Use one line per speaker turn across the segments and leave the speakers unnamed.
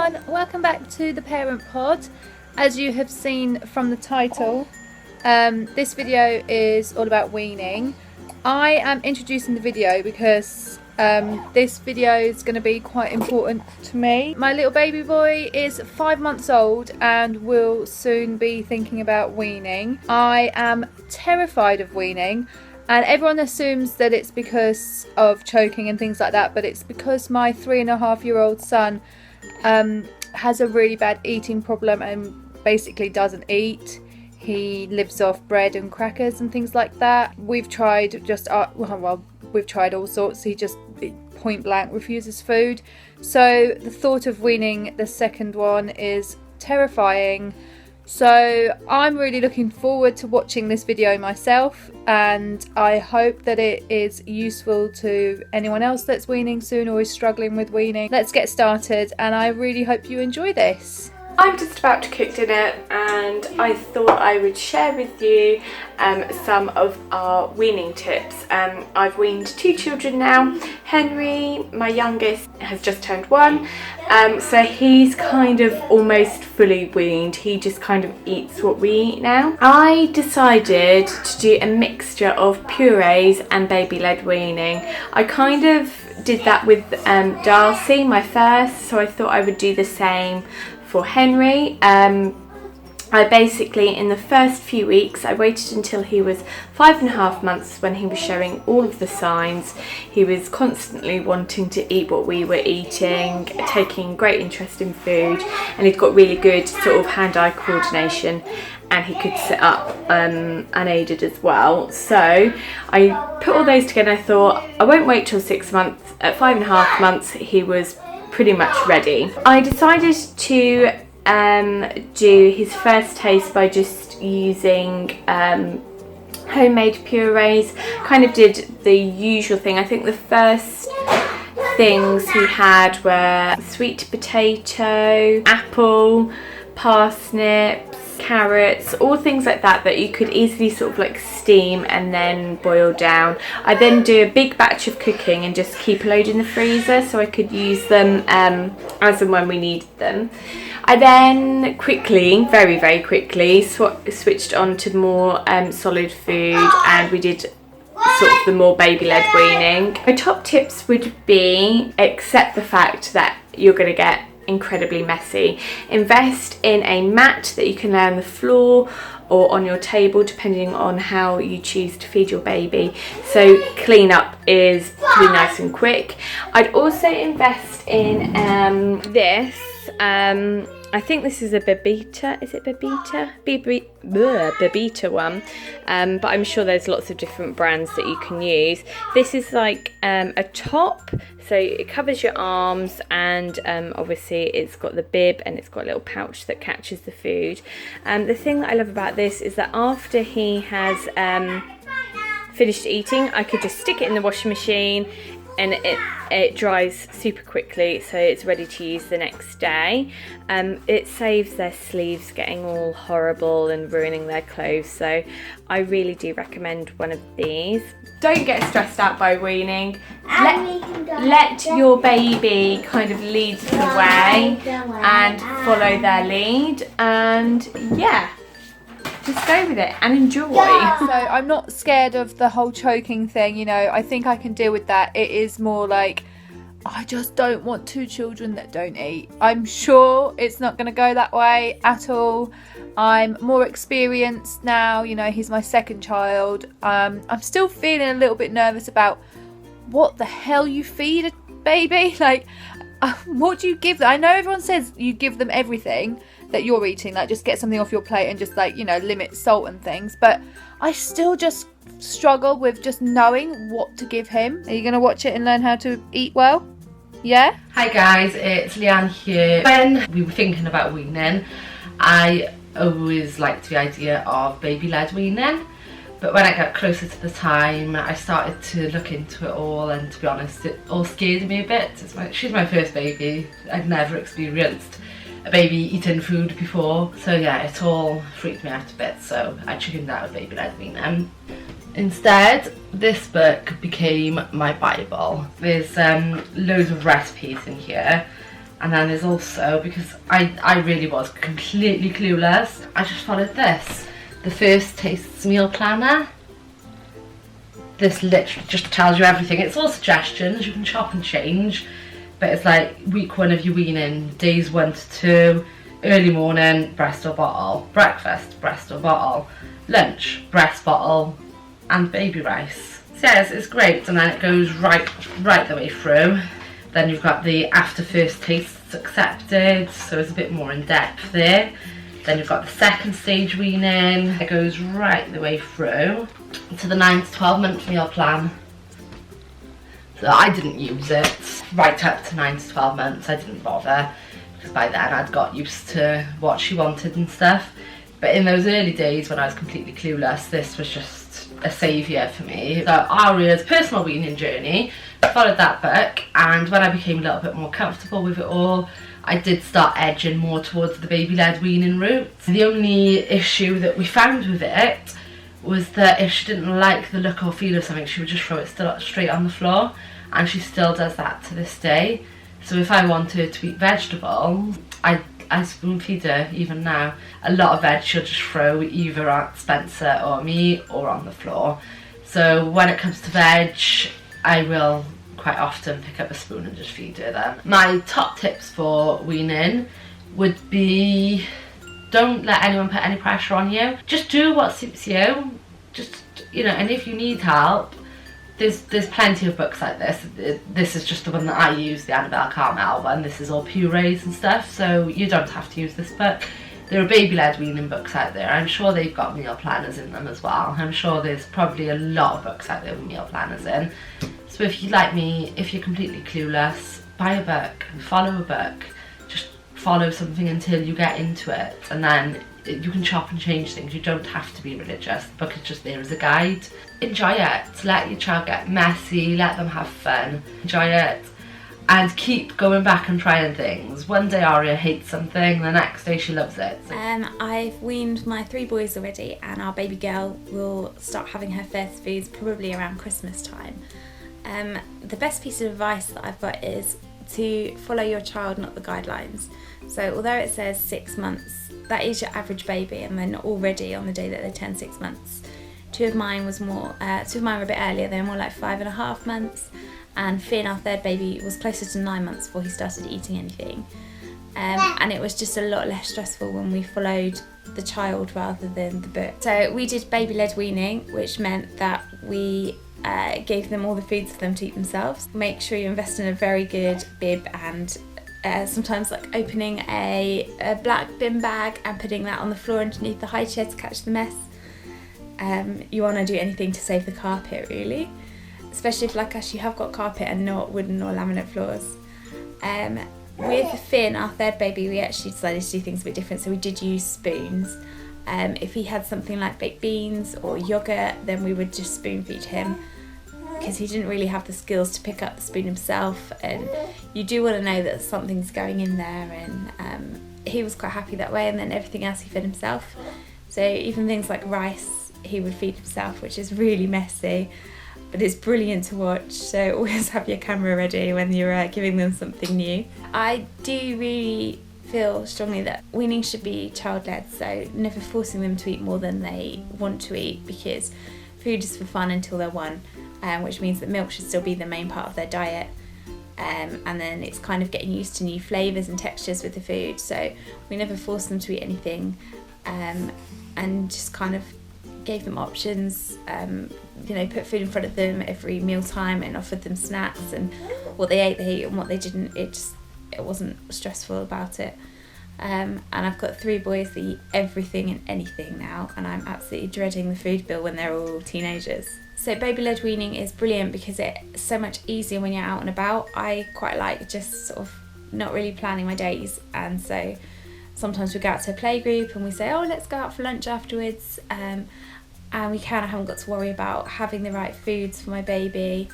everyone, welcome back to the Parent Pod. As you have seen from the title, this video is all about weaning. I am introducing the video because this video is going to be quite important to me. My little baby boy is 5 months old and will soon be thinking about weaning. I am terrified of weaning. And everyone assumes that it's because of choking and things like that, but it's because my 3.5-year-old son has a really bad eating problem and basically doesn't eat. He lives off bread and crackers and things like that. We've tried we've tried all sorts. He just point blank refuses food. So the thought of weaning the second one is terrifying. So I'm really looking forward to watching this video myself, and I hope that it is useful to anyone else that's weaning soon or is struggling with weaning. Let's get started, and I really hope you enjoy this.
I'm just about to cook dinner and I thought I would share with you some of our weaning tips. I've weaned 2 children now. Henry, my youngest, has just turned 1, so he's kind of almost fully weaned. He just kind of eats what we eat now. I decided to do a mixture of purees and baby-led weaning. I kind of did that with Darcy, my first, so I thought I would do the same for Henry. I basically, in the first few weeks, I waited until he was 5.5 months when he was showing all of the signs. He was constantly wanting to eat what we were eating, taking great interest in food, and he'd got really good sort of hand-eye coordination, and he could sit up unaided as well. So I put all those together and I thought I won't wait till 6 months. At 5.5 months he was pretty much ready. I decided to do his first taste by just using homemade purees. Kind of did the usual thing. I think the first things he had were sweet potato, apple, parsnips, carrots, all things like that that you could easily sort of like steam and then boil down. I then do a big batch of cooking and just keep a load in the freezer so I could use them as and when we needed them. I then quickly, very quickly, switched on to more solid food, and we did sort of the more baby-led weaning. My top tips would be, accept the fact that you're going to get incredibly messy. Invest in a mat that you can lay on the floor or on your table, depending on how you choose to feed your baby, so clean up is pretty nice and quick. I'd also invest in this. I think this is a Babita. Is it Babita? Babita one. But I'm sure there's lots of different brands that you can use. This is like a top, so it covers your arms, and obviously it's got the bib and it's got a little pouch that catches the food. The thing that I love about this is that after he has finished eating, I could just stick it in the washing machine, and it dries super quickly, so it's ready to use the next day. It saves their sleeves getting all horrible and ruining their clothes, so I really do recommend one of these. Don't get stressed out by weaning. Let your baby kind of lead the way and follow their lead, and yeah, just go with it and enjoy.
So I'm not scared of the whole choking thing, you know. I think I can deal with that. It is more like, I just don't want 2 children that don't eat. I'm sure it's not going to go that way at all. I'm more experienced now, you know, he's my second child. I'm still feeling a little bit nervous about what the hell you feed a baby. Like, what do you give them? I know everyone says you give them everything that you're eating, like just get something off your plate and just, like, you know, limit salt and things, but I still just struggle with just knowing what to give him. Are you going to watch it and learn how to eat well? Yeah?
Hi guys, it's Leanne here. When we were thinking about weaning, I always liked the idea of baby-led weaning, but when I got closer to the time, I started to look into it all, and to be honest, it all scared me a bit. She's my first baby. I've never experienced a baby eating food before, so yeah, it all freaked me out a bit, so I chickened out of baby-led weaning. Instead, this book became my Bible. There's loads of recipes in here, And then there's also, because I really was completely clueless, I just followed this, the First Tastes meal planner. This literally just tells you everything. It's all suggestions, you can chop and change, but it's like week 1 of your weaning, days 1 to 2, early morning, breast or bottle, breakfast, breast or bottle, lunch, breast, bottle, and baby rice. So yes, it's great, and then it goes right the way through. Then you've got the after first tastes accepted, so it's a bit more in depth there. Then you've got the second stage weaning. It goes right the way through to the 9 to 12 month meal plan. So I didn't use it right up to 9 to 12 months. I didn't bother because by then I'd got used to what she wanted and stuff. But in those early days when I was completely clueless, this was just a saviour for me. So Aria's personal weaning journey, followed that book, and when I became a little bit more comfortable with it all, I did start edging more towards the baby-led weaning route. The only issue that we found with it was that if she didn't like the look or feel of something, she would just throw it straight on the floor, and she still does that to this day. So if I want her to eat vegetable, I spoon feed her even now. A lot of veg she'll just throw either at Spencer or me or on the floor. So when it comes to veg, I will quite often pick up a spoon and just feed her them. My top tips for weaning would be, don't let anyone put any pressure on you. Just do what suits you. Just, you know, and if you need help, there's plenty of books like this. This is just the one that I use, the Annabelle Carmel one. This is all purees and stuff, so you don't have to use this book. There are baby-led weaning books out there. I'm sure they've got meal planners in them as well. I'm sure there's probably a lot of books out there with meal planners in. So if you like me, if you're completely clueless, buy a book, follow a book. Just follow something until you get into it, and then you can chop and change things. You don't have to be religious. The book is just there as a guide. Enjoy it. Let your child get messy, let them have fun. Enjoy it. And keep going back and trying things. One day Aria hates something, the next day she loves it.
I've weaned my 3 boys already, and our baby girl will start having her first foods probably around Christmas time. The best piece of advice that I've got is to follow your child, not the guidelines. So although it says 6 months, that is your average baby, and they're not already on the day that they turn 6 months. Two of mine were a bit earlier. They were more like 5.5 months, and Finn, our third baby, was closer to 9 months before he started eating anything. And it was just a lot less stressful when we followed the child rather than the book. So we did baby-led weaning, which meant that we gave them all the foods for them to eat themselves. Make sure you invest in a very good bib, and sometimes like opening a black bin bag and putting that on the floor underneath the high chair to catch the mess. You want to do anything to save the carpet, really, especially if like us you have got carpet and not wooden or laminate floors. With Finn, our third baby, we actually decided to do things a bit different, so we did use spoons. If he had something like baked beans or yogurt, then we would just spoon feed him, because he didn't really have the skills to pick up the spoon himself, and you do want to know that something's going in there, and he was quite happy that way, and then everything else he fed himself. So even things like rice he would feed himself, which is really messy, but it's brilliant to watch. So always have your camera ready when you're giving them something new. I do really feel strongly that weaning should be child-led, so never forcing them to eat more than they want to eat, because food is for fun until they're 1, which means that milk should still be the main part of their diet. And then it's kind of getting used to new flavours and textures with the food, so we never forced them to eat anything, and just kind of gave them options, put food in front of them every meal time and offered them snacks, and what they ate, and what they didn't, it wasn't stressful about it. And I've got 3 boys that eat everything and anything now, and I'm absolutely dreading the food bill when they're all teenagers. So baby-led weaning is brilliant because it's so much easier when you're out and about. I quite like just sort of not really planning my days, and so sometimes we go out to a playgroup and we say, oh, let's go out for lunch afterwards, and I haven't got to worry about having the right foods for my baby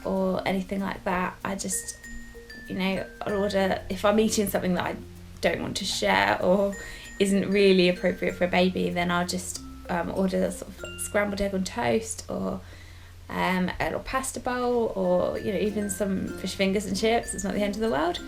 or anything like that. I just, I'll order, if I'm eating something that I don't want to share or isn't really appropriate for a baby, then I'll just order a sort of scrambled egg on toast, or a little pasta bowl, or even some fish fingers and chips. It's not the end of the world.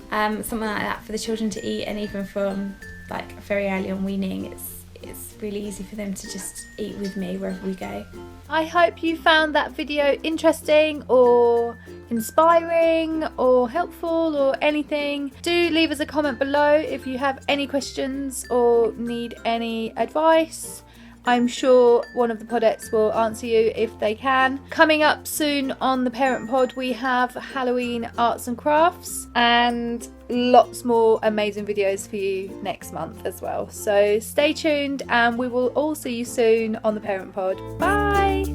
something like that for the children to eat, and even from like very early on weaning, it's really easy for them to just eat with me wherever we go.
I hope you found that video interesting or inspiring or helpful or anything. Do leave us a comment below if you have any questions or need any advice. I'm sure one of the Podettes will answer you if they can. Coming up soon on the Parent Pod, we have Halloween arts and crafts and lots more amazing videos for you next month as well. So stay tuned and we will all see you soon on the Parent Pod. Bye!